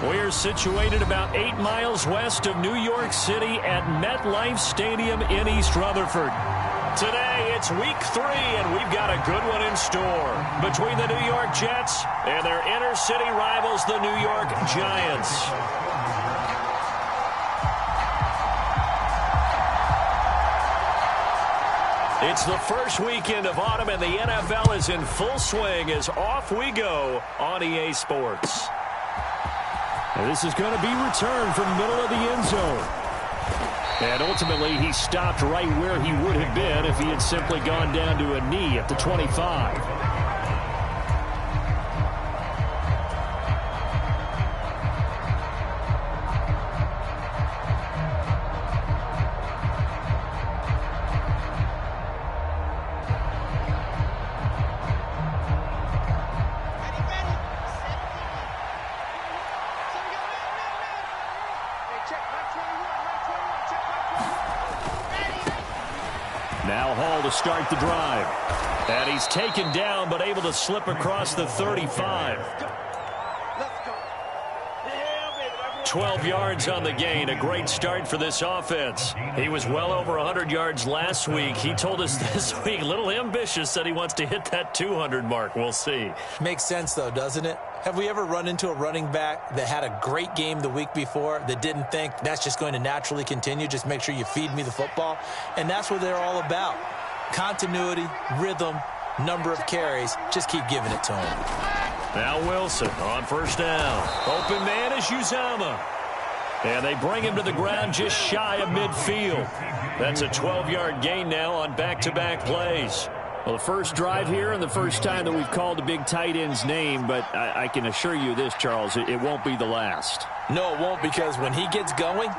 We're situated about 8 miles west of New York City at MetLife Stadium in East Rutherford. Today, it's week 3, and we've got a good one in store between the New York Jets and their inner-city rivals, the New York Giants. It's the first weekend of autumn, and the NFL is in full swing as off we go on EA Sports. And this is going to be returned from the middle of the end zone. And ultimately, he stopped right where he would have been if he had simply gone down to a knee at the 25. Now Hall to start the drive. And he's taken down but able to slip across the 35. 12 yards on the gain. A great start for this offense. He was well over 100 yards last week. He told us this week, a little ambitious, that he wants to hit that 200 mark. We'll see. Makes sense, though, doesn't it? Have we ever run into a running back that had a great game the week before that didn't think that's just going to naturally continue? Just make sure you feed me the football. And that's what they're all about. Continuity, rhythm, number of carries. Just keep giving it to him. Now Wilson on first down. Open man is Uzama. And they bring him to the ground just shy of midfield. That's a 12-yard gain now on back-to-back plays. Well, the first drive here and the first time that we've called the big tight end's name, but I can assure you this, Charles, it won't be the last. No, it won't, because when he gets going,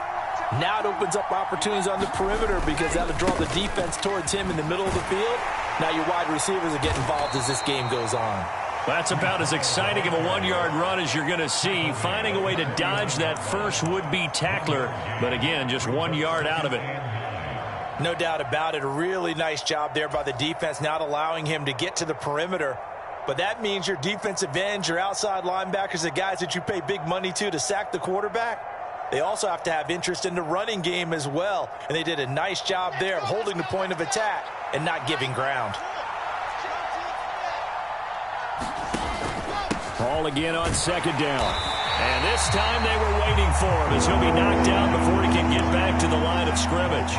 now it opens up opportunities on the perimeter because that'll draw the defense towards him in the middle of the field. Now your wide receivers will get involved as this game goes on. That's about as exciting of a 1-yard run as you're going to see, finding a way to dodge that first would-be tackler, but again, just 1 yard out of it. No doubt about it. A really nice job there by the defense, not allowing him to get to the perimeter. But that means your defensive ends, your outside linebackers, the guys that you pay big money to sack the quarterback, they also have to have interest in the running game as well. And they did a nice job there of holding the point of attack and not giving ground. Ball again on second down. And this time they were waiting for him as he'll be knocked down before he can get back to the line of scrimmage.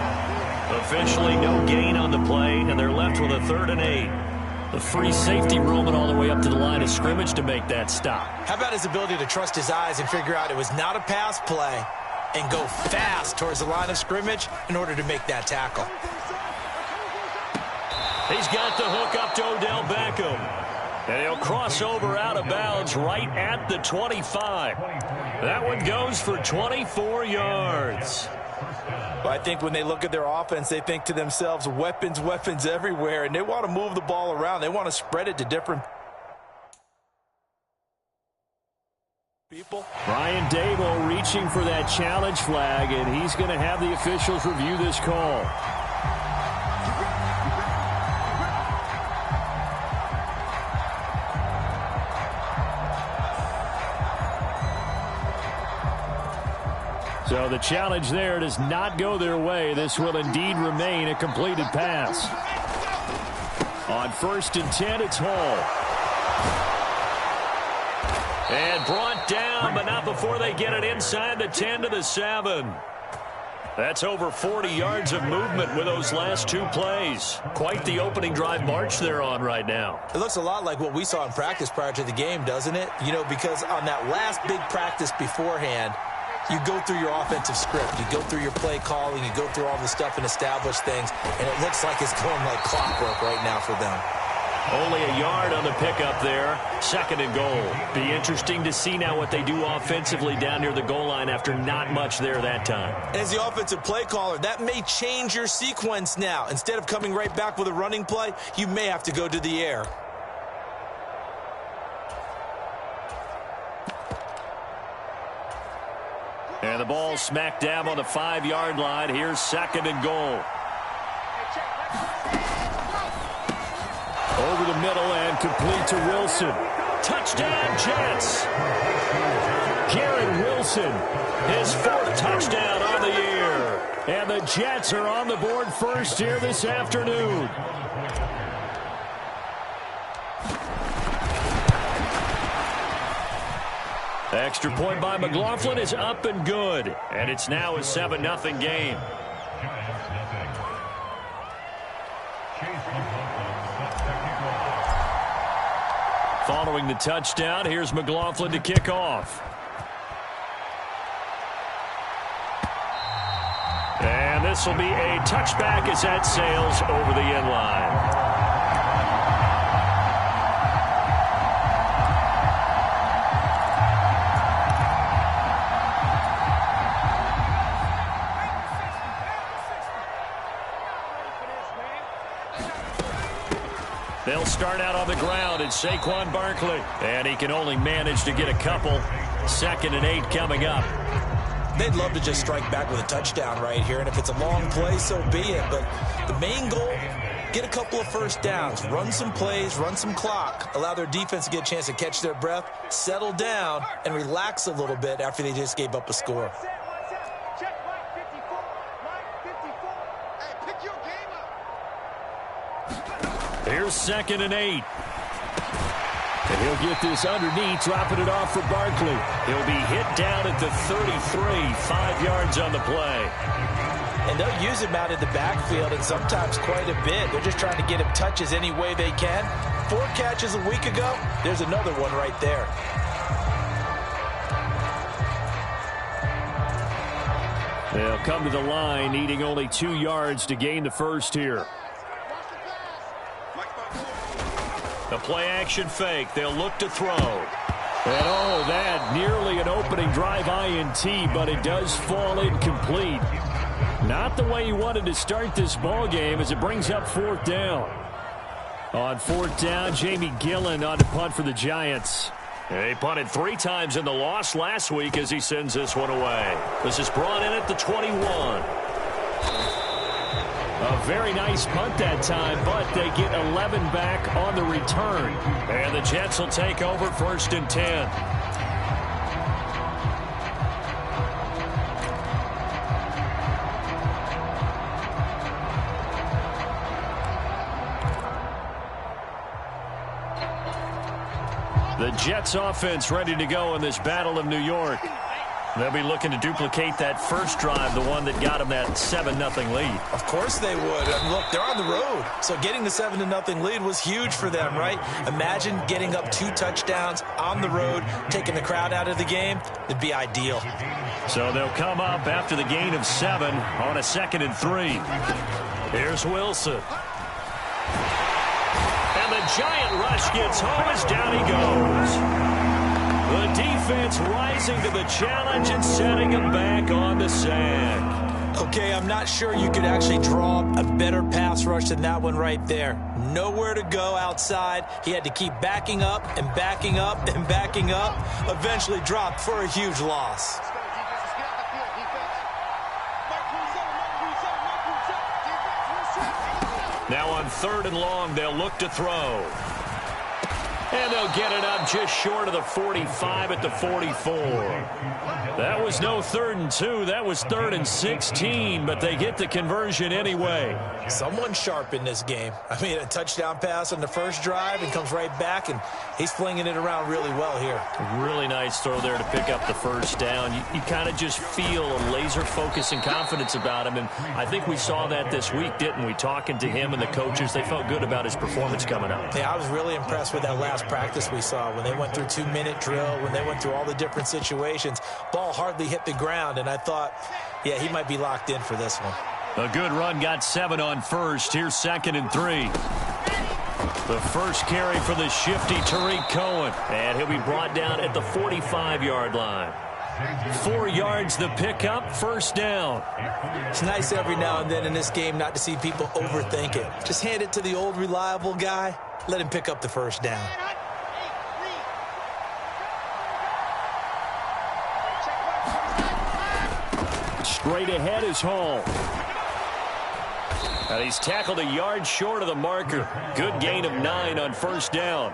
Officially no gain on the play, and they're left with a 3rd and 8. The free safety roaming all the way up to the line of scrimmage to make that stop. How about his ability to trust his eyes and figure out it was not a pass play and go fast towards the line of scrimmage in order to make that tackle. He's got the hook up to Odell Beckham. And he'll cross over out of bounds right at the 25. That one goes for 24 yards. Well, I think when they look at their offense, they think to themselves, weapons, weapons everywhere, and they want to move the ball around. They want to spread it to different people. Brian Dable reaching for that challenge flag, and he's going to have the officials review this call. So the challenge there does not go their way. This will indeed remain a completed pass. On 1st and 10, it's Hall. And brought down, but not before they get it inside the 10 to the 7. That's over 40 yards of movement with those last 2 plays. Quite the opening drive march they're on right now. It looks a lot like what we saw in practice prior to the game, doesn't it? You know, because on that last big practice beforehand, you go through your offensive script. You go through your play calling. You go through all the stuff and establish things. And it looks like it's going like clockwork right now for them. Only a yard on the pickup there. 2nd and goal. Be interesting to see now what they do offensively down near the goal line after not much there that time. As the offensive play caller, that may change your sequence now. Instead of coming right back with a running play, you may have to go to the air. And the ball smack dab on the 5-yard line. Here's 2nd and goal. Over the middle and complete to Wilson. Touchdown, Jets. Garrett Wilson. His 4th touchdown on the year. And the Jets are on the board first here this afternoon. Extra point by McLaughlin is up and good. And it's now a 7-0 game. Following the touchdown, here's McLaughlin to kick off. And this will be a touchback as that sails over the end line. They'll start out on the ground, and Saquon Barkley. And he can only manage to get a couple. 2nd and 8 coming up. They'd love to just strike back with a touchdown right here, and if it's a long play, so be it. But the main goal, get a couple of first downs, run some plays, run some clock, allow their defense to get a chance to catch their breath, settle down, and relax a little bit after they just gave up a score. Here's 2nd and 8. And he'll get this underneath, dropping it off for Barkley. He'll be hit down at the 33, 5 yards on the play. And they'll use him out in the backfield, and sometimes quite a bit. They're just trying to get him touches any way they can. 4 catches a week ago, there's another one right there. They'll come to the line, needing only 2 yards to gain the first here. The play-action fake. They'll look to throw. And oh, that nearly an opening drive INT, but it does fall incomplete. Not the way he wanted to start this ball game as it brings up 4th down. On 4th down, Jamie Gillen on to punt for the Giants. He punted 3 times in the loss last week as he sends this one away. This is brought in at the 21. A very nice punt that time, but they get 11 back on the return. And the Jets will take over 1st and 10. The Jets offense ready to go in this Battle of New York. They'll be looking to duplicate that first drive, the one that got them that 7-0 lead. Of course they would. And look, they're on the road. So getting the 7-0 lead was huge for them, right? Imagine getting up 2 touchdowns on the road, taking the crowd out of the game. It'd be ideal. So they'll come up after the gain of 7 on a 2nd and 3. Here's Wilson. And the giant rush gets home as down he goes. The defense rising to the challenge and setting him back on the sack. Okay, I'm not sure you could actually draw a better pass rush than that one right there. Nowhere to go outside. He had to keep backing up and backing up and backing up. Eventually dropped for a huge loss. Now on 3rd and long, they'll look to throw. And they'll get it up just short of the 45 at the 44. That was no 3rd and 2. That was 3rd and 16, but they get the conversion anyway. Someone sharp in this game. I mean, a touchdown pass on the first drive and comes right back, and he's flinging it around really well here. Really nice throw there to pick up the first down. You kind of just feel a laser focus and confidence about him, and I think we saw that this week, didn't we? Talking to him and the coaches, they felt good about his performance coming up. Yeah, I was really impressed with that last practice we saw when they went through 2-minute drill, when they went through all the different situations. Ball hardly hit the ground, and I thought, yeah, he might be locked in for this one. A good run, got 7 on first. Here's 2nd and 3. The first carry for the shifty Tariq Cohen, and he'll be brought down at the 45-yard line. 4 yards the pickup, 1st down. It's nice every now and then in this game not to see people overthink it. Just hand it to the old reliable guy, let him pick up the 1st down. Straight ahead is Hall. And he's tackled a yard short of the marker. Good gain of 9 on first down.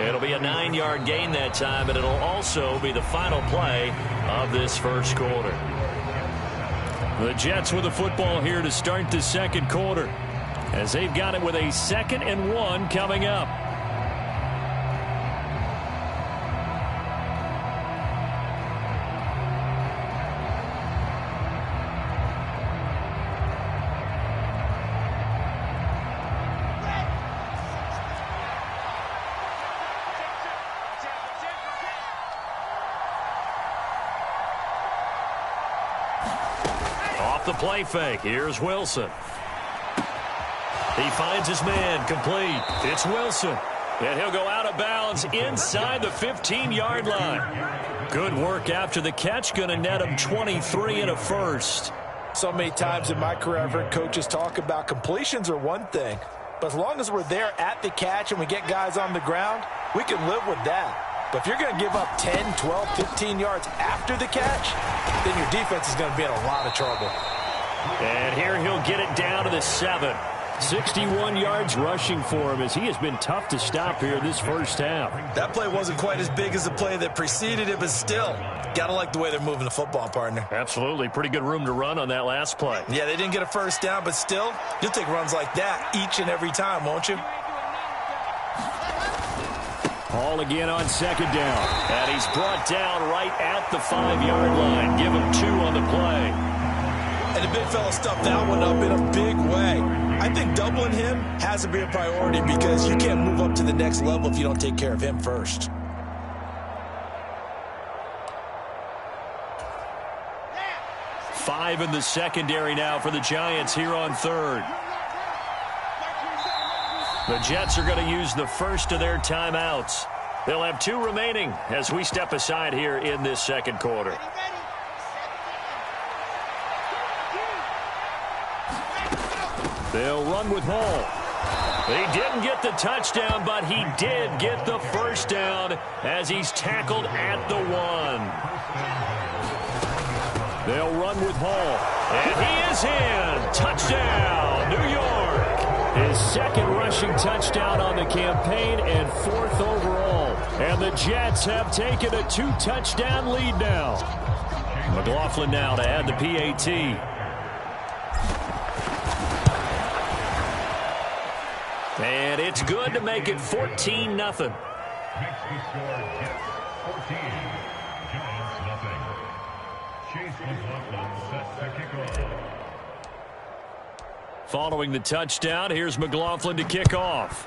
It'll be a 9-yard gain that time, and it'll also be the final play of this first quarter. The Jets with the football here to start the second quarter, as they've got it with a 2nd and 1 coming up. The play fake. Here's Wilson. He finds his man complete. It's Wilson. And he'll go out of bounds inside the 15-yard line. Good work after the catch. Going to net him 23 and a first. So many times in my career I've heard coaches talk about completions are one thing. But as long as we're there at the catch and we get guys on the ground, we can live with that. But if you're going to give up 10, 12, 15 yards after the catch, then your defense is going to be in a lot of trouble. And here he'll get it down to the 7. 61 yards rushing for him, as he has been tough to stop here this first half. That play wasn't quite as big as the play that preceded it, but still, got to like the way they're moving the football, partner. Absolutely. Pretty good room to run on that last play. Yeah, they didn't get a first down, but still, you'll take runs like that each and every time, won't you? Hall again on 2nd down. And he's brought down right at the 5-yard line. Give him 2 on the play. And the big fella stuffed that one up in a big way. I think doubling him has to be a priority because you can't move up to the next level if you don't take care of him first. Five in the secondary now for the Giants here on 3rd. The Jets are going to use the first of their timeouts. They'll have 2 remaining as we step aside here in this second quarter. They'll run with Hall. He didn't get the touchdown, but he did get the first down as he's tackled at the 1. They'll run with Hall. And he is in. Touchdown, New York. His 2nd rushing touchdown on the campaign and 4th overall. And the Jets have taken a 2-touchdown lead now. McLaughlin now to add the PAT. And it's good to make it 14-0. Following the touchdown, here's McLaughlin to kick off.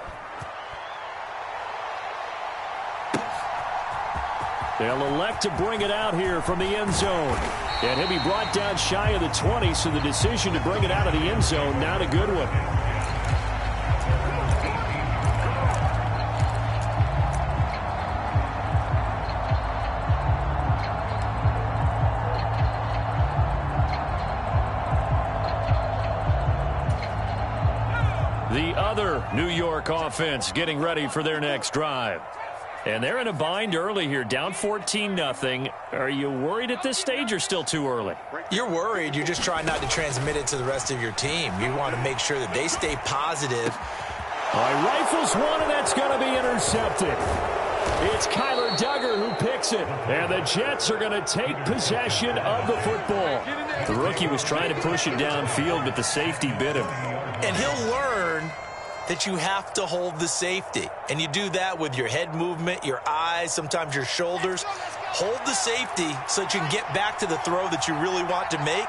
They'll elect to bring it out here from the end zone. And he'll be brought down shy of the 20, so the decision to bring it out of the end zone, not a good one. The other New York offense getting ready for their next drive. And they're in a bind early here, down 14-0. Are you worried at this stage or still too early? You're worried. You're just trying not to transmit it to the rest of your team. You want to make sure that they stay positive. All right, rifles one, and that's going to be intercepted. It's Kyler Duggar who picks it. And the Jets are going to take possession of the football. The rookie was trying to push it downfield, but the safety bit him. And he'll learn that you have to hold the safety. And you do that with your head movement, your eyes, sometimes your shoulders. Hold the safety so that you can get back to the throw that you really want to make.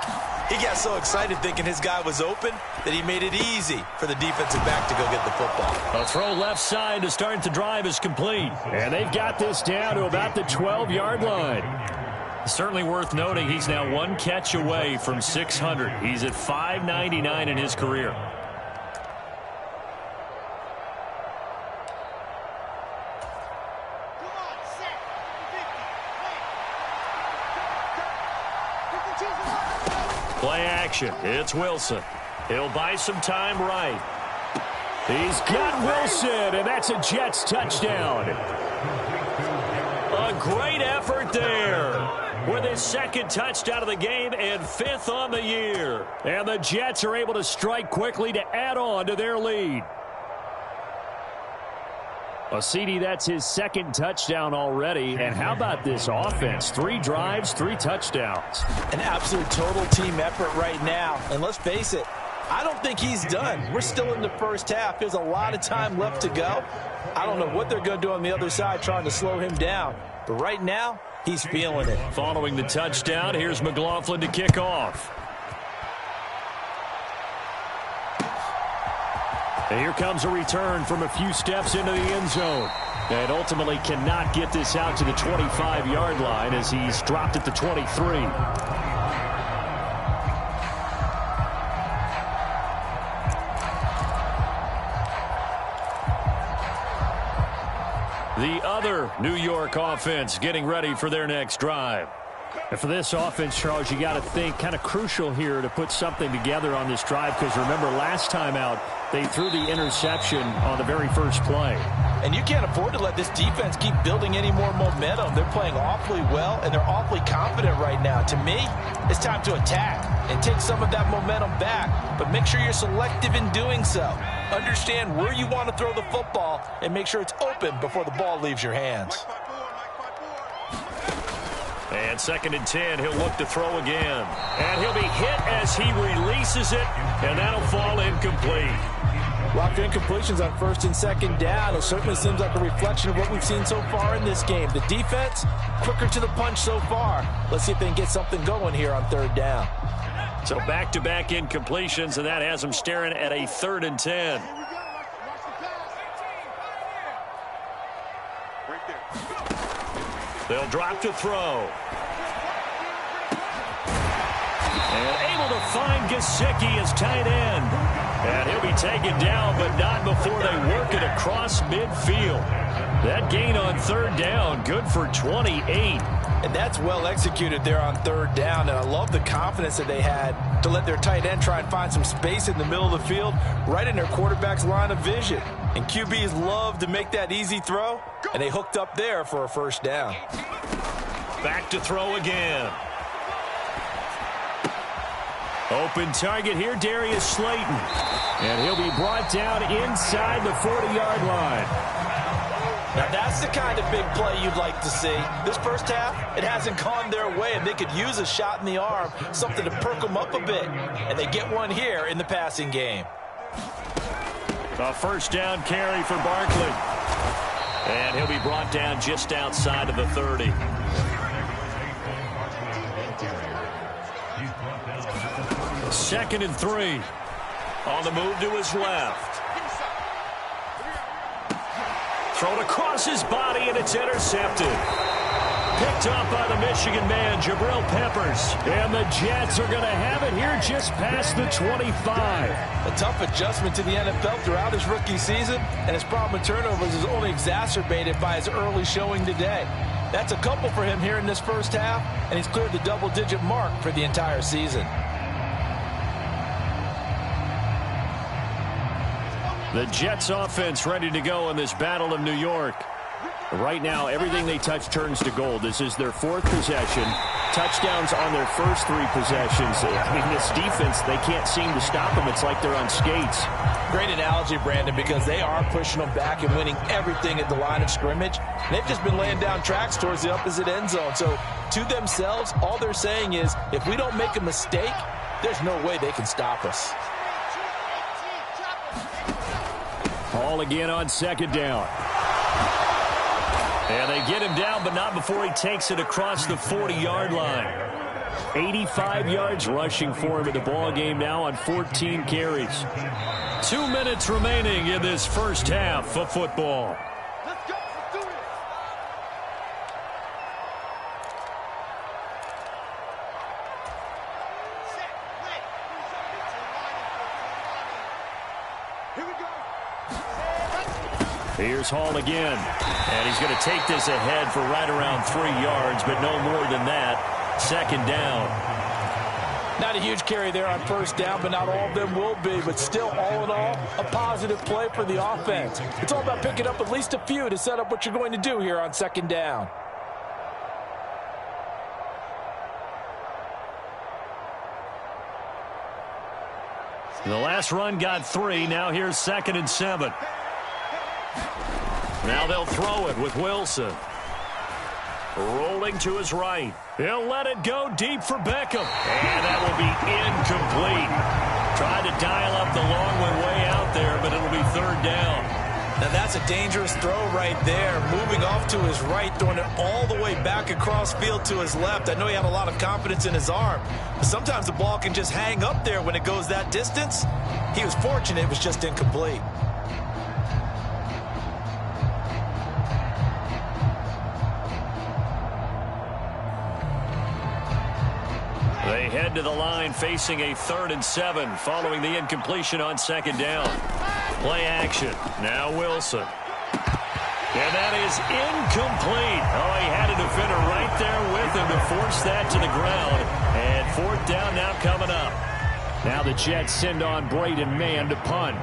He got so excited thinking his guy was open that he made it easy for the defensive back to go get the football. A throw left side to start the drive is complete. And they've got this down to about the 12-yard line. Certainly worth noting he's now 1 catch away from 600. He's at 599 in his career. Play action. It's Wilson. He'll buy some time right. He's got Wilson, and that's a Jets touchdown. A great effort there with his second touchdown of the game and 5th on the year. And the Jets are able to strike quickly to add on to their lead. Well, CD, that's his second touchdown already. And how about this offense? 3 drives, 3 touchdowns. An absolute total team effort right now. And let's face it, I don't think he's done. We're still in the first half. There's a lot of time left to go. I don't know what they're going to do on the other side trying to slow him down. But right now, he's feeling it. Following the touchdown, here's McLaughlin to kick off. And here comes a return from a few steps into the end zone. And ultimately cannot get this out to the 25-yard line as he's dropped at the 23. The other New York offense getting ready for their next drive. And for this offense, Charles, you got to think kind of crucial here to put something together on this drive, because remember last time out they threw the interception on the very first play. And you can't afford to let this defense keep building any more momentum. They're playing awfully well, and they're awfully confident right now. To me, it's time to attack and take some of that momentum back, but make sure you're selective in doing so. Understand where you want to throw the football and make sure it's open before the ball leaves your hands. And 2nd and 10, he'll look to throw again. And he'll be hit as he releases it, and that'll fall incomplete. Well, after incompletions on 1st and 2nd down, it certainly seems like a reflection of what we've seen so far in this game. The defense, quicker to the punch so far. Let's see if they can get something going here on 3rd down. So back-to-back incompletions, and that has them staring at a 3rd and 10. They'll drop to throw. And able to find Gesicki as tight end. And he'll be taken down, but not before they work it across midfield. That gain on 3rd down, good for 28. And that's well executed there on 3rd down. And I love the confidence that they had to let their tight end try and find some space in the middle of the field, right in their quarterback's line of vision. And QBs love to make that easy throw, and they hooked up there for a 1st down. Back to throw again. Open target here, Darius Slayton. And he'll be brought down inside the 40-yard line. Now that's the kind of big play you'd like to see. This first half, it hasn't gone their way, and they could use a shot in the arm, something to perk them up a bit. And they get one here in the passing game. A 1st down carry for Barkley. And he'll be brought down just outside of the 30. Second and 3. On the move to his left. Thrown across his body, and it's intercepted. Picked up by the Michigan man, Jabril Peppers. And the Jets are going to have it here just past the 25. A tough adjustment to the NFL throughout his rookie season, and his problem with turnovers is only exacerbated by his early showing today. That's a couple for him here in this first half, and he's cleared the double-digit mark for the entire season. The Jets offense ready to go in this Battle of New York. Right now, everything they touch turns to gold. This is their 4th possession. Touchdowns on their first 3 possessions. I mean, this defense, they can't seem to stop them. It's like they're on skates. Great analogy, Brandon, because they are pushing them back and winning everything at the line of scrimmage. They've just been laying down tracks towards the opposite end zone. So, to themselves, all they're saying is, if we don't make a mistake, there's no way they can stop us. Ball again on 2nd down. And they get him down, but not before he takes it across the 40-yard line. 85 yards rushing for him in the ball game now on 14 carries. 2 minutes remaining in this first half of football. Let's go. Let's do it. Here we go. Here's Hall again. And he's going to take this ahead for right around 3 yards, but no more than that. 2nd down. Not a huge carry there on 1st down, but not all of them will be. But still, all in all, a positive play for the offense. It's all about picking up at least a few to set up what you're going to do here on 2nd down. The last run got 3. Now here's 2nd and 7. Now they'll throw it with Wilson. Rolling to his right. He'll let it go deep for Beckham. And that will be incomplete. Tried to dial up the long one way out there, but it'll be 3rd down. Now that's a dangerous throw right there. Moving off to his right, throwing it all the way back across field to his left. I know he had a lot of confidence in his arm, but sometimes the ball can just hang up there when it goes that distance. He was fortunate it was just incomplete. They head to the line facing a 3rd and 7 following the incompletion on 2nd down. Play action. Now Wilson. And that is incomplete. Oh, he had a defender right there with him to force that to the ground. And 4th down now coming up. Now the Jets send on Braden Mann to punt.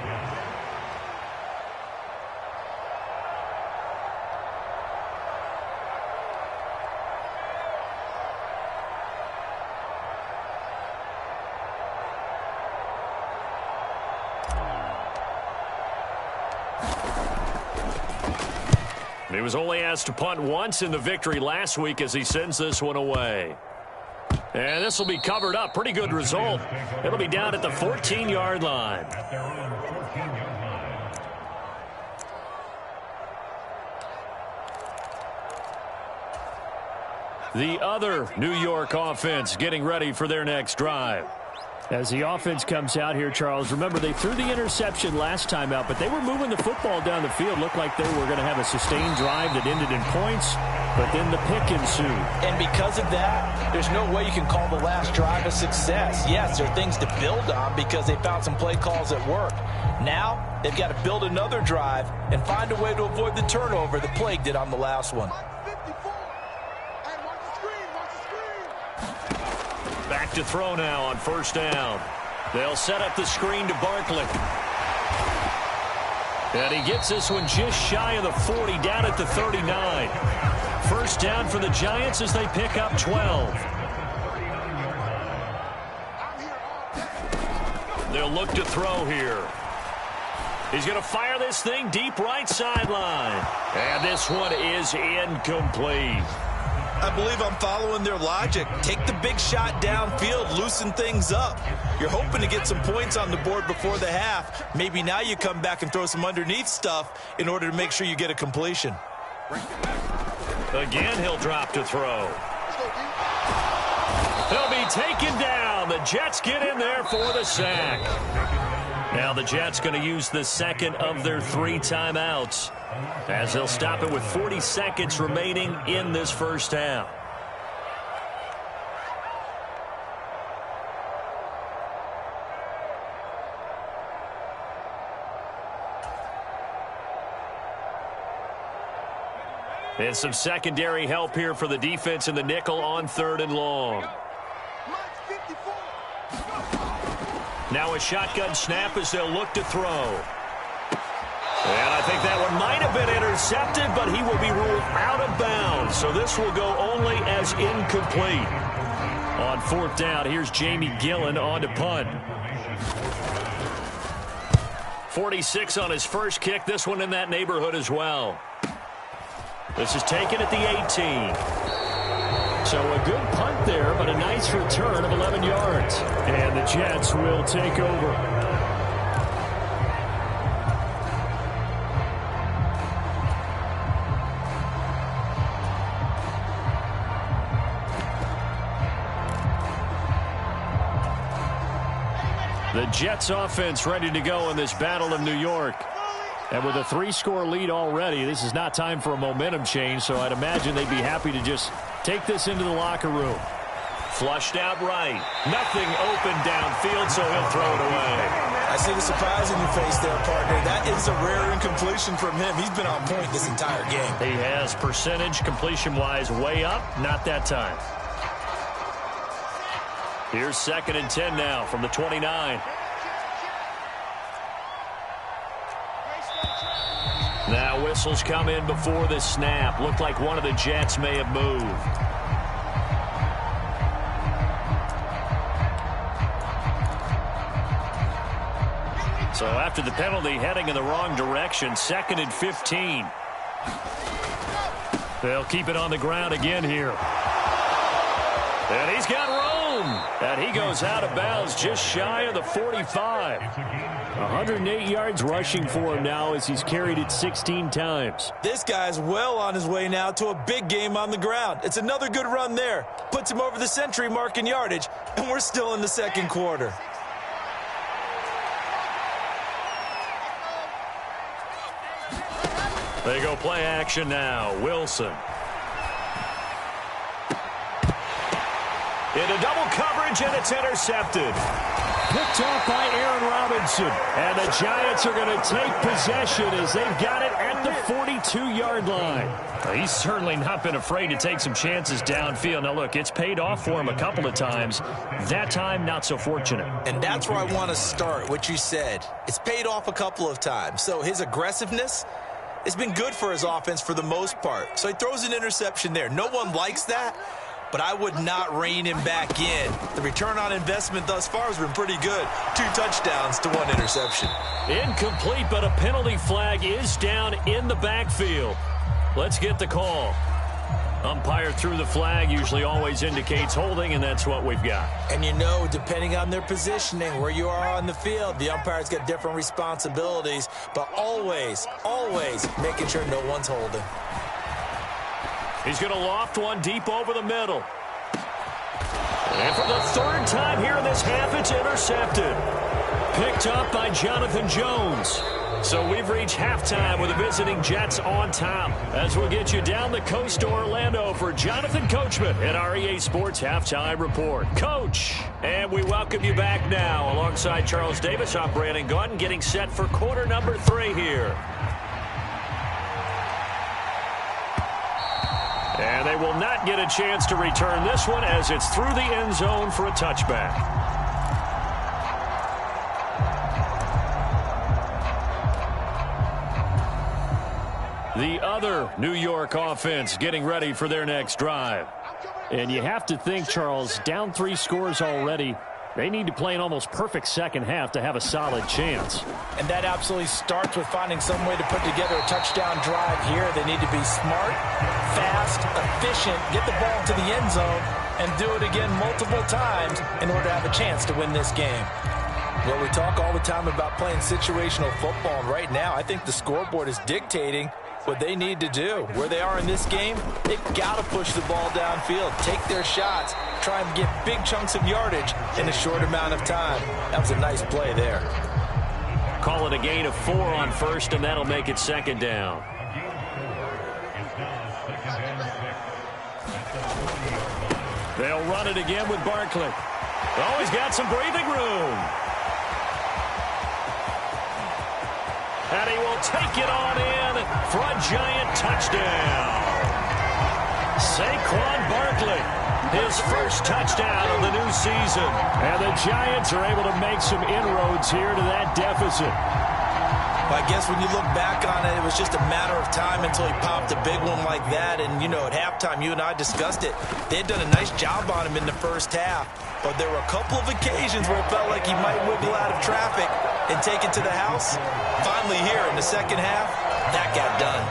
He was only asked to punt once in the victory last week as he sends this one away. And this will be covered up. Pretty good result. It'll be down at the 14-yard line. The other New York offense getting ready for their next drive. As the offense comes out here, Charles, remember they threw the interception last time out, but they were moving the football down the field. Looked like they were going to have a sustained drive that ended in points, but then the pick ensued. And because of that, there's no way you can call the last drive a success. Yes, there are things to build on because they found some play calls that work. Now, they've got to build another drive and find a way to avoid the turnover that plagued it on the last one. Back to throw now on 1st down. They'll set up the screen to Barkley. And he gets this one just shy of the 40, down at the 39. 1st down for the Giants as they pick up 12. They'll look to throw here. He's going to fire this thing deep right sideline. And this one is incomplete. I believe I'm following their logic. Take the big shot downfield, loosen things up. You're hoping to get some points on the board before the half. Maybe now you come back and throw some underneath stuff in order to make sure you get a completion. Again, he'll drop to throw. He'll be taken down. The Jets get in there for the sack. Now the Jets going to use the 2nd of their 3 timeouts, as they'll stop it with 40 seconds remaining in this 1st half. And some secondary help here for the defense in the nickel on 3rd and long. Now a shotgun snap as they'll look to throw. And I think that one might have been intercepted, but he will be ruled out of bounds. So this will go only as incomplete. On 4th down, here's Jamie Gillen on to punt. 46 on his first kick. This one in that neighborhood as well. This is taken at the 18. So a good punt there, but a nice return of 11 yards. And the Jets will take over. The Jets offense ready to go in this Battle of New York. And with a 3-score lead already, this is not time for a momentum change, so I'd imagine they'd be happy to just take this into the locker room. Flushed out right. Nothing open downfield, so he'll throw it away. I see the surprise in your face there, partner. That is a rare incompletion from him. He's been on point this entire game. He has percentage completion-wise way up. Not that time. Here's 2nd and 10 now from the 29. Now whistles come in before the snap. Looked like one of the Jets may have moved. So after the penalty, heading in the wrong direction, 2nd and 15. They'll keep it on the ground again here. And he's got room. And he goes out of bounds just shy of the 45. 108 yards rushing for him now as he's carried it 16 times. This guy's well on his way now to a big game on the ground. It's another good run there. Puts him over the century mark in yardage, and we're still in the second quarter. They go play action now. Wilson. Into double coverage, and it's intercepted. Picked off by Aaron Robinson. And the Giants are going to take possession as they've got it at the 42-yard line. Well, he's certainly not been afraid to take some chances downfield. Now, look, it's paid off for him a couple of times. That time, not so fortunate. And that's where I want to start, what you said. It's paid off a couple of times. So his aggressiveness, it's been good for his offense for the most part. So he throws an interception there. No one likes that, but I would not rein him back in. The return on investment thus far has been pretty good. 2 touchdowns to 1 interception. Incomplete, but a penalty flag is down in the backfield. Let's get the call. Umpire threw the flag, usually always indicates holding, and that's what we've got. And you know, depending on their positioning, where you are on the field, the umpire's got different responsibilities, but always, always making sure no one's holding. He's going to loft one deep over the middle. And for the 3rd time here in this half, it's intercepted. Picked up by Jonathan Jones. So we've reached halftime with the visiting Jets on top. As we'll get you down the coast to Orlando for Jonathan Coachman at our EA Sports Halftime Report. Coach, and we welcome you back now. Alongside Charles Davis, I'm Brandon Gaudin, getting set for quarter number 3 here. And they will not get a chance to return this one as it's through the end zone for a touchback. The other New York offense getting ready for their next drive. And you have to think, Charles, down 3 scores already. They need to play an almost perfect second half to have a solid chance. And that absolutely starts with finding some way to put together a touchdown drive here. They need to be smart, fast, efficient, get the ball to the end zone, and do it again multiple times in order to have a chance to win this game. Well, we talk all the time about playing situational football, and right now I think the scoreboard is dictating what they need to do. Where they are in this game, they've got to push the ball downfield, take their shots, try and get big chunks of yardage in a short amount of time. That was a nice play there. Call it a gain of 4 on first, and that'll make it 2nd down. They'll run it again with Barkley. Oh, he's got some breathing room. And he will take it on in for a Giant touchdown. Saquon Barkley, his first touchdown of the new season. And the Giants are able to make some inroads here to that deficit. Well, I guess when you look back on it, it was just a matter of time until he popped a big one like that. And, you know, at halftime, you and I discussed it. They had done a nice job on him in the first half. But there were a couple of occasions where it felt like he might wiggle out of traffic and take it to the house. Finally here in the second half, that got done.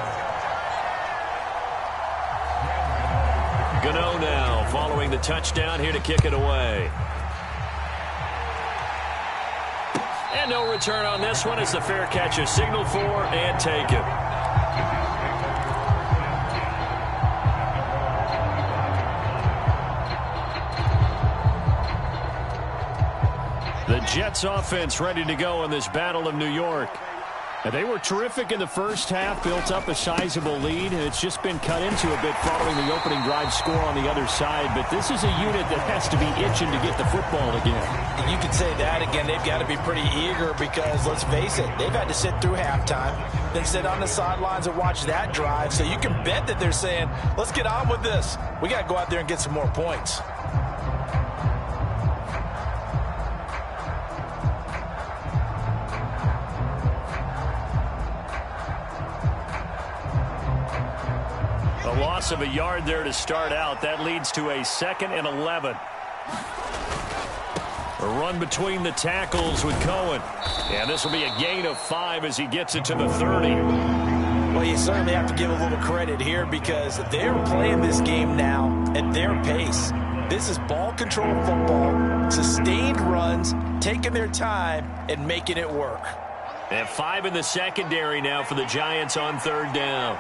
Gano now following the touchdown here to kick it away. And no return on this one as the fair catch is signaled for and taken. The Jets offense ready to go in this Battle of New York. And they were terrific in the first half, built up a sizable lead, and it's just been cut into a bit following the opening drive score on the other side. But this is a unit that has to be itching to get the football again. And you could say that again. They've got to be pretty eager because, let's face it, they've had to sit through halftime, then sit on the sidelines and watch that drive. So you can bet that they're saying, let's get on with this. We got to go out there and get some more points. Loss of a yard there to start out. That leads to a 2nd and 11. A run between the tackles with Cohen. And this will be a gain of 5 as he gets it to the 30. Well, you certainly have to give a little credit here because they're playing this game now at their pace. This is ball control football, sustained runs, taking their time and making it work. They have 5 in the secondary now for the Giants on 3rd down.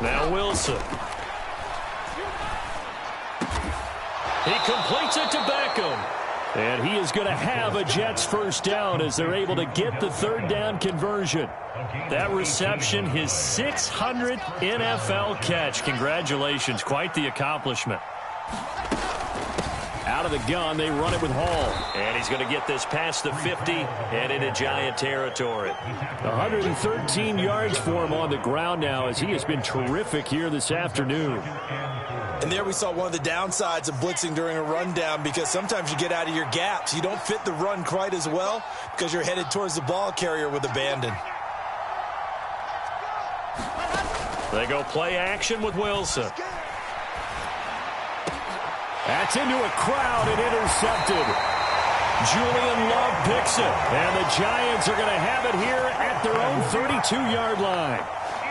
Now Wilson. He completes it to Beckham. And he is going to have a Jets first down as they're able to get the 3rd down conversion. That reception, his 600th NFL catch. Congratulations, quite the accomplishment. Out of the gun, they run it with Hall. And he's going to get this past the 50 and into Giant territory. 113 yards for him on the ground now as he has been terrific here this afternoon. And there we saw one of the downsides of blitzing during a rundown because sometimes you get out of your gaps. You don't fit the run quite as well because you're headed towards the ball carrier with abandon. They go play action with Wilson. That's into a crowd and intercepted. Julian Love picks it. And the Giants are going to have it here at their own 32-yard line.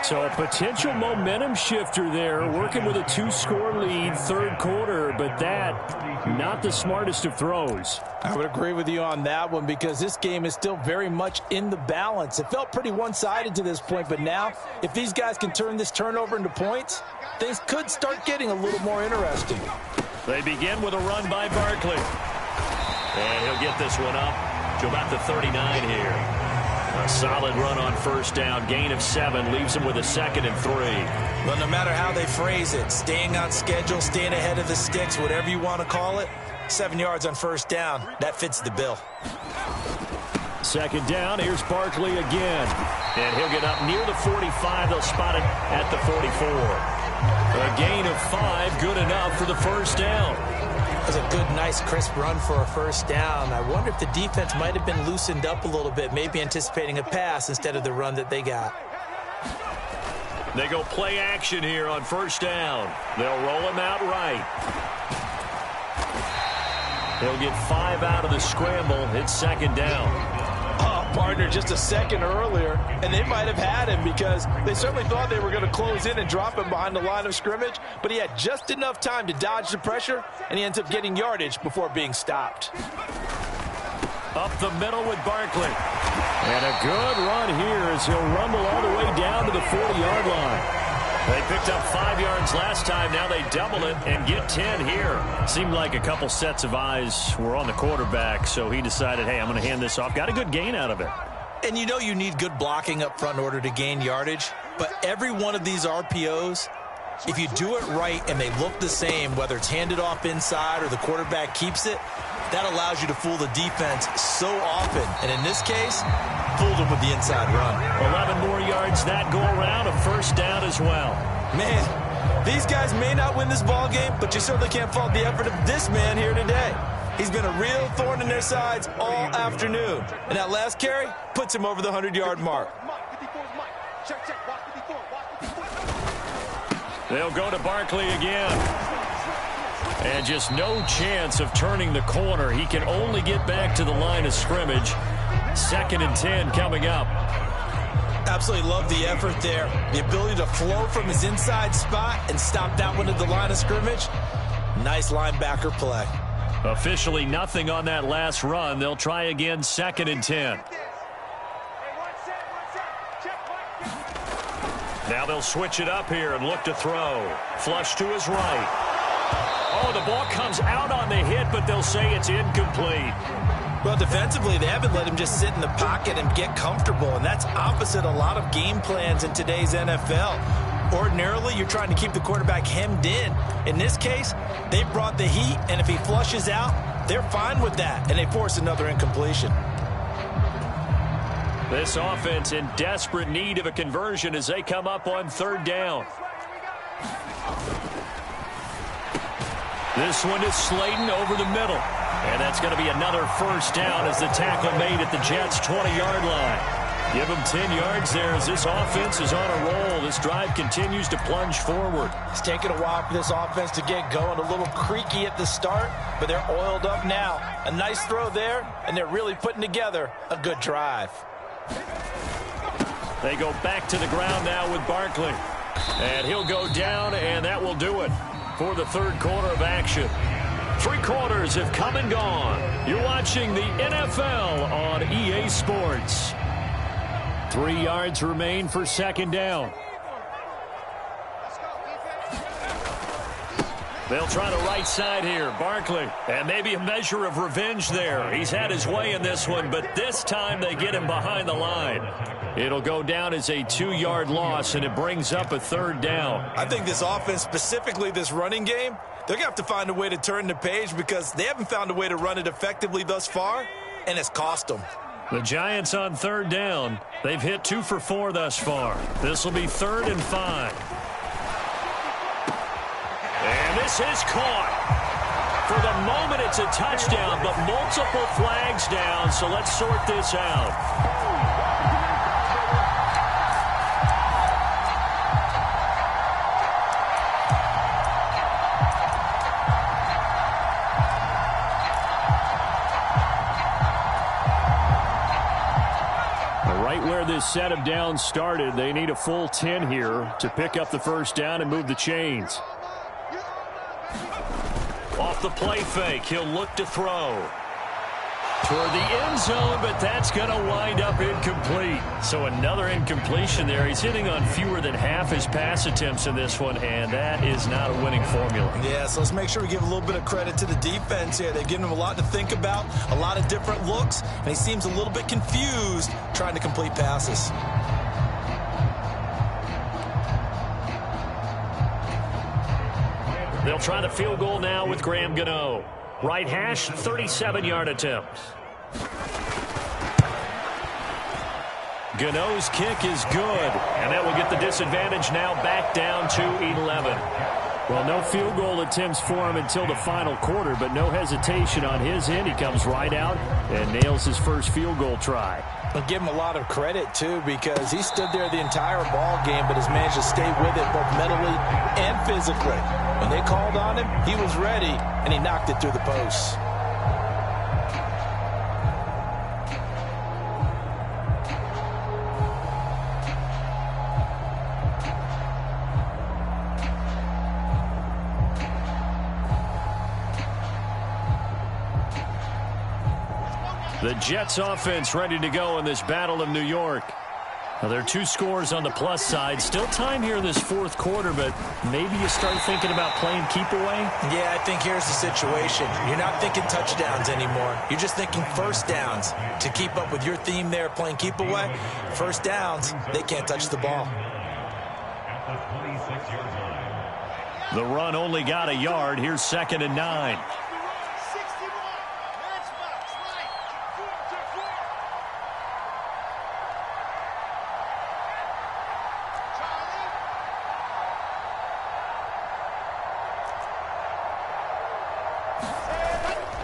So a potential momentum shifter there, working with a 2-score lead, 3rd quarter, but that, not the smartest of throws. I would agree with you on that one because this game is still very much in the balance. It felt pretty one-sided to this point, but now, if these guys can turn this turnover into points, things could start getting a little more interesting. They begin with a run by Barkley. And he'll get this one up to about the 39 here. A solid run on 1st down. Gain of 7 leaves him with a 2nd and 3. Well, no matter how they phrase it, staying on schedule, staying ahead of the sticks, whatever you want to call it, 7 yards on 1st down. That fits the bill. 2nd down. Here's Barkley again. And he'll get up near the 45. They'll spot it at the 44. A gain of 5, good enough for the 1st down. That was a good, nice, crisp run for a 1st down. I wonder if the defense might have been loosened up a little bit, maybe anticipating a pass instead of the run that they got. They go play action here on 1st down. They'll roll him out right. He'll get 5 out of the scramble. It's 2nd down. Partner just a second earlier, and they might have had him because they certainly thought they were going to close in and drop him behind the line of scrimmage, but he had just enough time to dodge the pressure, and he ends up getting yardage before being stopped. Up the middle with Barkley. And a good run here as he'll rumble all the way down to the 40-yard line. They picked up 5 yards last time. Now they double it and get 10 here. Seemed like a couple sets of eyes were on the quarterback, so he decided, hey, I'm going to hand this off. Got a good gain out of it. And you know you need good blocking up front in order to gain yardage, but every one of these RPOs, if you do it right and they look the same, whether it's handed off inside or the quarterback keeps it, that allows you to fool the defense so often. And in this case, fooled them with the inside run. 11 more yards that go around, a 1st down as well. Man, these guys may not win this ball game, but you certainly can't fault the effort of this man here today. He's been a real thorn in their sides all afternoon. And that last carry puts him over the 100-yard mark. They'll go to Barkley again. And just no chance of turning the corner. He can only get back to the line of scrimmage. 2nd and 10 coming up. Absolutely love the effort there. The ability to flow from his inside spot and stop that one at the line of scrimmage. Nice linebacker play. Officially nothing on that last run. They'll try again, 2nd and 10. Now they'll switch it up here and look to throw. Flush to his right. Oh, the ball comes out on the hit, but they'll say it's incomplete. Well, defensively, they haven't let him just sit in the pocket and get comfortable, and that's opposite a lot of game plans in today's NFL. Ordinarily, you're trying to keep the quarterback hemmed in. In this case, they brought the heat, and if he flushes out, they're fine with that, and they force another incompletion. This offense in desperate need of a conversion as they come up on 3rd down. This one is Slayton over the middle. And that's going to be another 1st down as the tackle made at the Jets' 20-yard line. Give him 10 yards there as this offense is on a roll. This drive continues to plunge forward. It's taken a while for this offense to get going. A little creaky at the start, but they're oiled up now. A nice throw there, and they're really putting together a good drive. They go back to the ground now with Barkley. And he'll go down, and that will do it for the third quarter of action. 3 quarters have come and gone. You're watching the NFL on EA Sports. 3 yards remain for second down. They'll try the right side here. Barkley. And maybe a measure of revenge there. He's had his way in this one, but this time they get him behind the line. It'll go down as a 2-yard loss, and it brings up a third down. I think this offense, specifically this running game, they're going to have to find a way to turn the page because they haven't found a way to run it effectively thus far, and it's cost them. The Giants on third down. They've hit 2 for 4 thus far. This will be 3rd and 5. And this is caught. For the moment, it's a touchdown, but multiple flags down, so let's sort this out. Where this set of downs started, they need a full 10 here to pick up the first down and move the chains. Off the play fake, he'll look to throw. Toward the end zone, but that's going to wind up incomplete. So another incompletion there. He's hitting on fewer than half his pass attempts in this one, and that is not a winning formula. Yeah, so let's make sure we give a little bit of credit to the defense here. They've given him a lot to think about, a lot of different looks, and he seems a little bit confused trying to complete passes. They'll try the field goal now with Graham Gano. Right hash, 37-yard attempt. Gano's kick is good, and that will get the disadvantage now back down to 11. Well, no field goal attempts for him until the final quarter, but no hesitation on his end. He comes right out and nails his first field goal try. I'll give him a lot of credit, too, because he stood there the entire ball game, but has managed to stay with it both mentally and physically. When they called on him, he was ready, and he knocked it through the posts. The Jets offense ready to go in this Battle of New York. Now, there are 2 scores on the plus side. Still time here in this fourth quarter, but maybe you start thinking about playing keep away? Yeah, I think here's the situation. You're not thinking touchdowns anymore. You're just thinking first downs. To keep up with your theme there, playing keep away, first downs, they can't touch the ball. The run only got a yard. Here's 2nd and 9.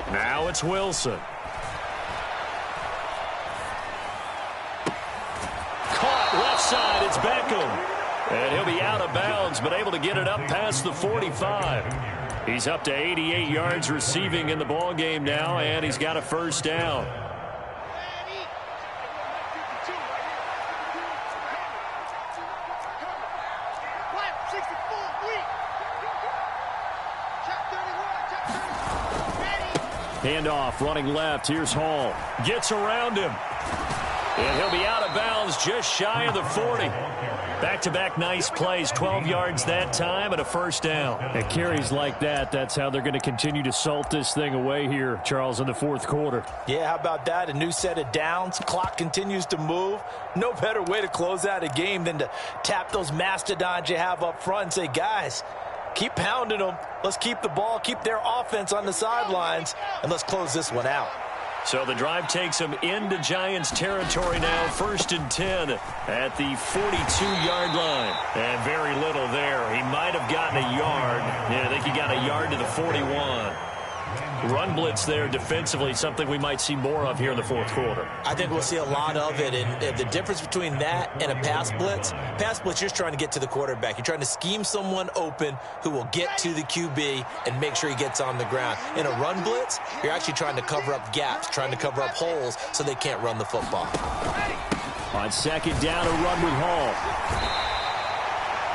Now it's Wilson. Caught left side. It's Beckham. And he'll be out of bounds, but able to get it up past the 45. He's up to 88 yards receiving in the ball game now, and he's got a first down. Handoff, running left. Here's Hall. Gets around him. And he'll be out of bounds just shy of the 40. Back-to-back nice plays. 12 yards that time and a first down. And carries like that, that's how they're going to continue to salt this thing away here, Charles, in the fourth quarter. Yeah, how about that? A new set of downs. Clock continues to move. No better way to close out a game than to tap those mastodons you have up front and say, guys, keep pounding them. Let's keep the ball, keep their offense on the sidelines, and let's close this one out. So the drive takes them into Giants territory now. 1st and 10 at the 42-yard line. And very little there. He might have gotten a yard. Yeah, I think he got a yard to the 41. Run blitz there defensively, something we might see more of here in the fourth quarter. I think we'll see a lot of it, and the difference between that and a pass blitz, you're just trying to get to the quarterback. You're trying to scheme someone open who will get to the QB and make sure he gets on the ground. In a run blitz, you're actually trying to cover up gaps, trying to cover up holes so they can't run the football. On second down, a run with Hall.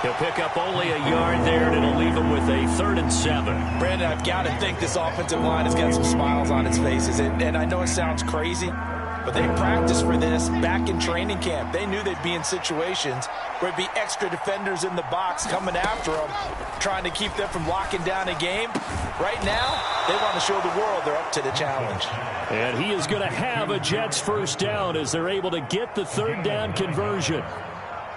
He'll pick up only a yard there, and it'll leave him with a 3rd and 7. Brandon, I've got to think this offensive line has got some smiles on its faces. And I know it sounds crazy, but they practiced for this back in training camp. They knew they'd be in situations where it'd be extra defenders in the box coming after them, trying to keep them from locking down a game. Right now, they want to show the world they're up to the challenge. And he is going to have a Jets first down as they're able to get the 3rd down conversion.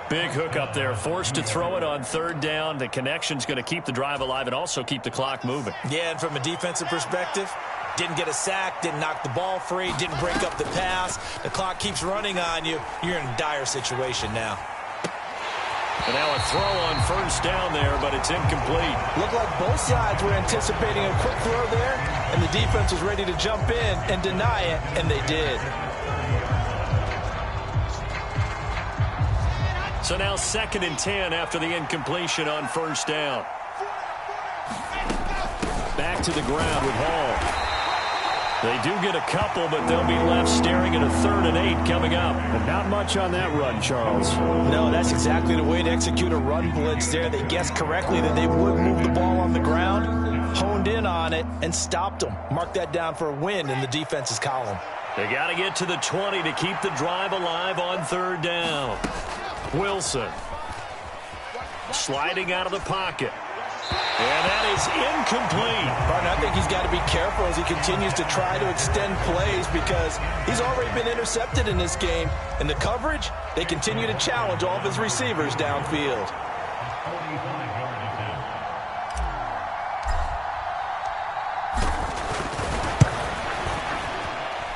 Big hook up there, forced to throw it on 3rd down. The connection's going to keep the drive alive and also keep the clock moving. Yeah, and from a defensive perspective, didn't get a sack, didn't knock the ball free, didn't break up the pass. The clock keeps running on you. You're in a dire situation now. And now a throw on 1st down there, but it's incomplete. Looked like both sides were anticipating a quick throw there, and the defense was ready to jump in and deny it, and they did. So now 2nd and 10 after the incompletion on 1st down. Back to the ground with Hall. They do get a couple, but they'll be left staring at a 3rd and 8 coming up. But not much on that run, Charles. No, that's exactly the way to execute a run blitz there. They guessed correctly that they would move the ball on the ground, honed in on it, and stopped them. Mark that down for a win in the defense's column. They got to get to the 20 to keep the drive alive on 3rd down. Wilson sliding out of the pocket. And that is incomplete. Martin, I think he's got to be careful as he continues to try to extend plays because he's already been intercepted in this game. And the coverage, they continue to challenge all of his receivers downfield.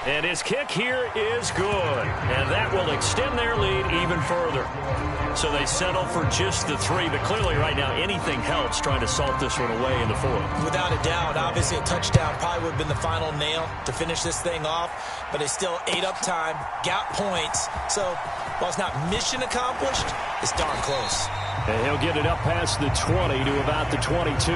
And his kick here is good. And that will extend their lead even further. So they settle for just the 3. But clearly right now anything helps trying to salt this one away in the 4th. Without a doubt, obviously a touchdown probably would have been the final nail to finish this thing off. But it's still ate up time, got points. So while it's not mission accomplished, it's darn close. And he'll get it up past the 20 to about the 22.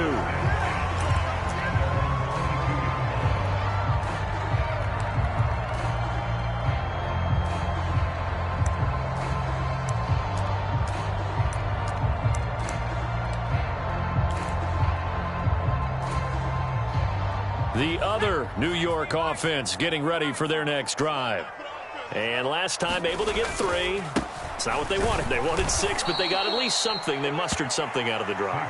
The other New York offense getting ready for their next drive. And last time able to get 3. It's not what they wanted. They wanted 6, but they got at least something. They mustered something out of the drive.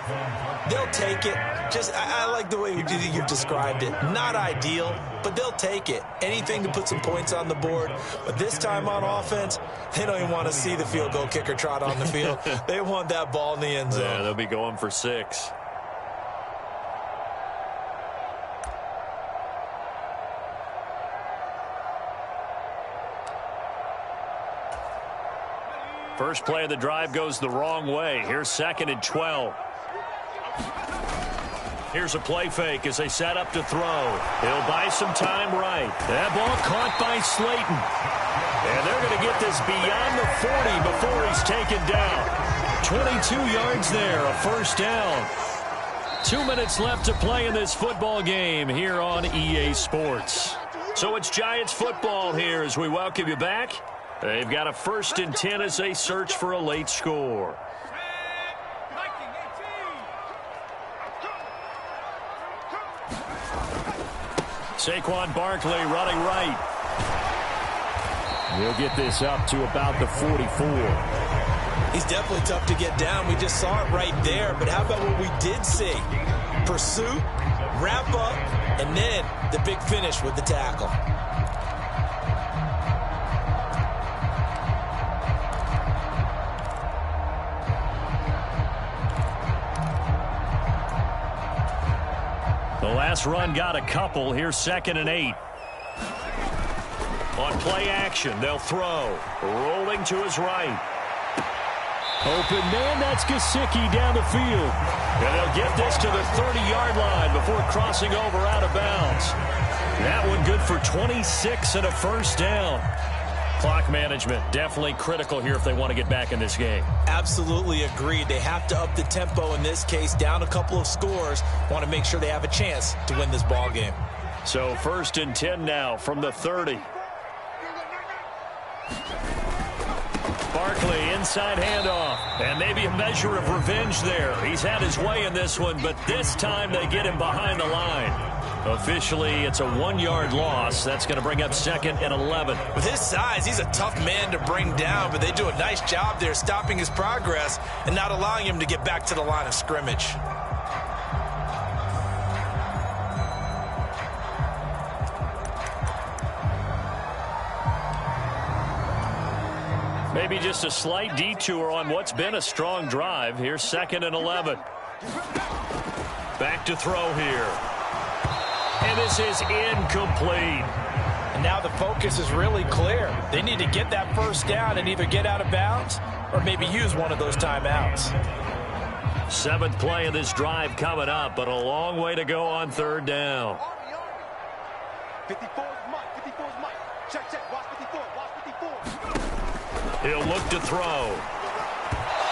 They'll take it. I like the way you've described it. Not ideal, but they'll take it. Anything to put some points on the board. But this time on offense, they don't even want to see the field goal kicker trot on the field. They want that ball in the end zone. Yeah, they'll be going for 6. First play of the drive goes the wrong way. Here's 2nd and 12. Here's a play fake as they set up to throw. He'll buy some time right. That ball caught by Slayton. And they're going to get this beyond the 40 before he's taken down. 22 yards there, a 1st down. 2 minutes left to play in this football game here on EA Sports. So it's Giants football here as we welcome you back. They've got a 1st and 10 as they search for a late score. Saquon Barkley running right. He'll get this up to about the 44. He's definitely tough to get down. We just saw it right there. But how about what we did see? Pursuit, wrap up, and then the big finish with the tackle. The last run got a couple. Here's 2nd and 8. On play action, they'll throw. Rolling to his right. Open man, that's Gesicki down the field. And they'll get this to the 30-yard line before crossing over out of bounds. That one good for 26 and a first down. Clock management definitely critical here if they want to get back in this game. Absolutely agreed. They have to up the tempo in this case, down a couple of scores. Want to make sure they have a chance to win this ball game. So 1st and 10 now from the 30. Barkley, inside handoff, and maybe a measure of revenge there. He's had his way in this one, but this time they get him behind the line. Officially, it's a 1-yard loss. That's going to bring up 2nd and 11. With his size, he's a tough man to bring down, but they do a nice job there stopping his progress and not allowing him to get back to the line of scrimmage. Maybe just a slight detour on what's been a strong drive. Here's 2nd and 11. Back to throw here. And this is incomplete. And now the focus is really clear. They need to get that first down and either get out of bounds or maybe use one of those timeouts. 7th play of this drive coming up, but a long way to go on 3rd down. 54 is Mike. 54 is Mike. Check, check. Watch 54. Watch 54. He'll look to throw.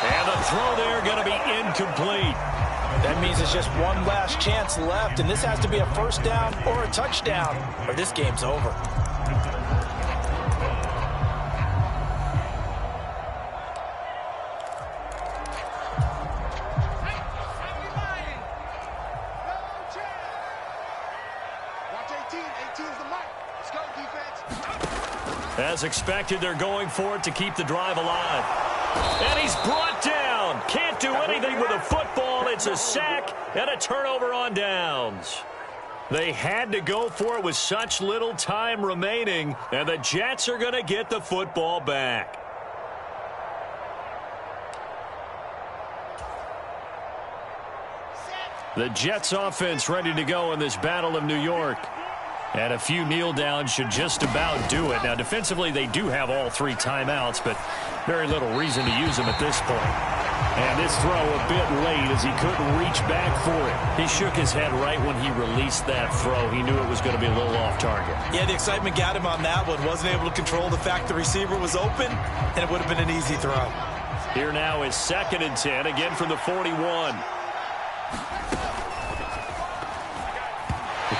And the throw there going to be incomplete. That means it's just one last chance left, and this has to be a first down or a touchdown, or this game's over. Watch 18. 18 is the mic. Let's go, defense. As expected, they're going for it to keep the drive alive. And he's brought down. Can't do anything with a football. It's a sack and a turnover on downs. They had to go for it with such little time remaining, and the Jets are going to get the football back. The Jets offense ready to go in this Battle of New York. And a few kneel downs should just about do it. Now, defensively, they do have all 3 timeouts, but very little reason to use them at this point. And this throw a bit late as he couldn't reach back for it. He shook his head right when he released that throw. He knew it was going to be a little off target. Yeah, the excitement got him on that one. Wasn't able to control the fact the receiver was open, and it would have been an easy throw. Here now is 2nd and 10, again from the 41.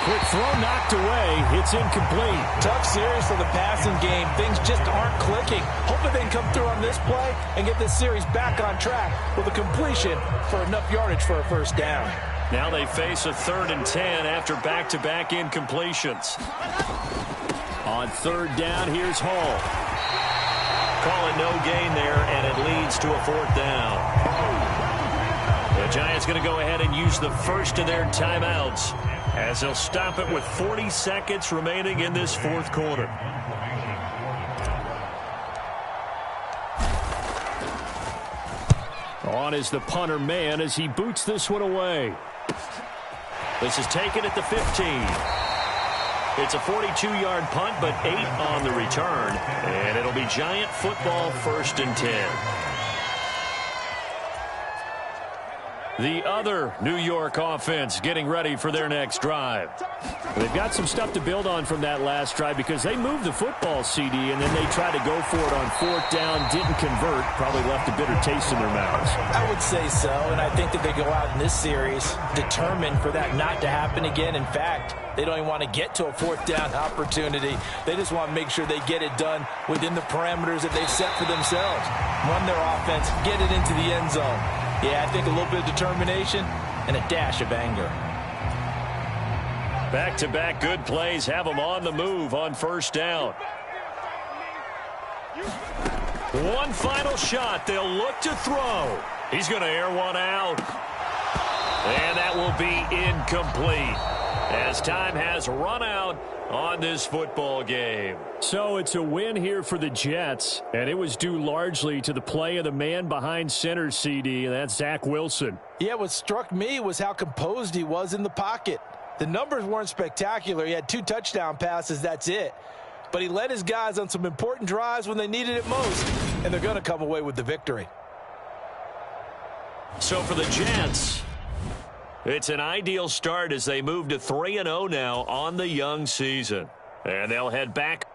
Quick throw knocked away. It's incomplete. Tough series for the passing game. Things just aren't clicking. Hoping they can come through on this play and get this series back on track with a completion for enough yardage for a first down. Now they face a 3rd and 10 after back-to-back incompletions. On 3rd down, here's Hall. Call it no gain there, and it leads to a 4th down. The Giants going to go ahead and use the first of their timeouts, as they'll stop it with 40 seconds remaining in this 4th quarter. On is the punter man as he boots this one away. This is taken at the 15. It's a 42-yard punt, but 8 on the return. And it'll be Giant football 1st and 10. The other New York offense getting ready for their next drive. They've got some stuff to build on from that last drive because they moved the football, CD, and then they tried to go for it on 4th down, didn't convert, probably left a bitter taste in their mouths. I would say so, and I think that they go out in this series determined for that not to happen again. In fact, they don't even want to get to a 4th down opportunity. They just want to make sure they get it done within the parameters that they've set for themselves. Run their offense, get it into the end zone. Yeah, I think a little bit of determination and a dash of anger. Back-to-back good plays have them on the move on 1st down. One final shot. They'll look to throw. He's going to air one out. And that will be incomplete, as time has run out on this football game. So it's a win here for the Jets, and it was due largely to the play of the man behind center, CD, and that's Zach Wilson. Yeah, what struck me was how composed he was in the pocket. The numbers weren't spectacular. He had 2 touchdown passes, that's it. But he led his guys on some important drives when they needed it most, and they're going to come away with the victory. So for the Jets, It's an ideal start as they move to 3-0 now on the young season. And they'll head back